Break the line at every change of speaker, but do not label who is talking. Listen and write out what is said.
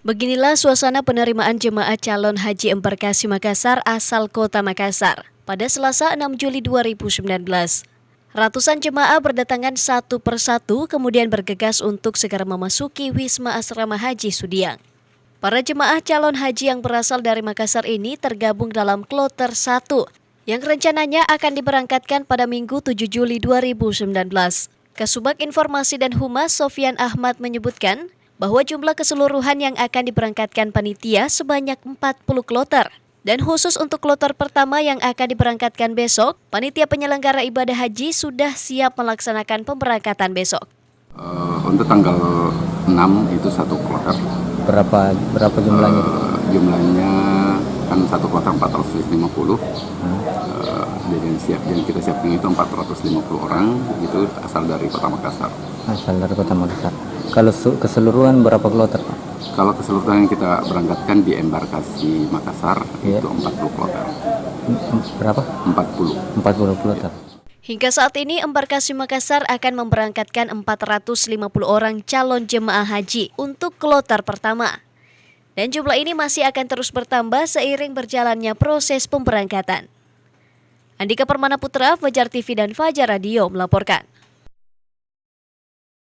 Beginilah suasana penerimaan jemaah calon haji embarkasi Makassar asal Kota Makassar pada Selasa 6 Juli 2019. Ratusan jemaah berdatangan satu persatu kemudian bergegas untuk segera memasuki Wisma Asrama Haji Sudiang. Para jemaah calon haji yang berasal dari Makassar ini tergabung dalam kloter 1 yang rencananya akan diberangkatkan pada Minggu 7 Juli 2019. Kasubag Informasi dan Humas Sofyan Ahmad menyebutkan bahwa jumlah keseluruhan yang akan diberangkatkan panitia sebanyak 40 kloter. Dan khusus untuk kloter pertama yang akan diberangkatkan besok, panitia penyelenggara ibadah haji sudah siap melaksanakan pemberangkatan besok.
Untuk tanggal 6 itu satu kloter.
Berapa jumlahnya?
Jumlahnya kan satu kloter 450. Dan kita siapkan itu 450 orang, itu asal dari Kota Makassar.
Asal dari Kota Makassar. Kalau keseluruhan berapa kloter, Pak?
Kalau keseluruhan yang kita berangkatkan di embarkasi Makassar itu 40 kloter.
Berapa?
40
kloter.
Hingga saat ini embarkasi Makassar akan memberangkatkan 450 orang calon jemaah haji untuk kloter pertama. Dan jumlah ini masih akan terus bertambah seiring berjalannya proses pemberangkatan. Andika Permana Putra, Fajar TV dan Fajar Radio melaporkan.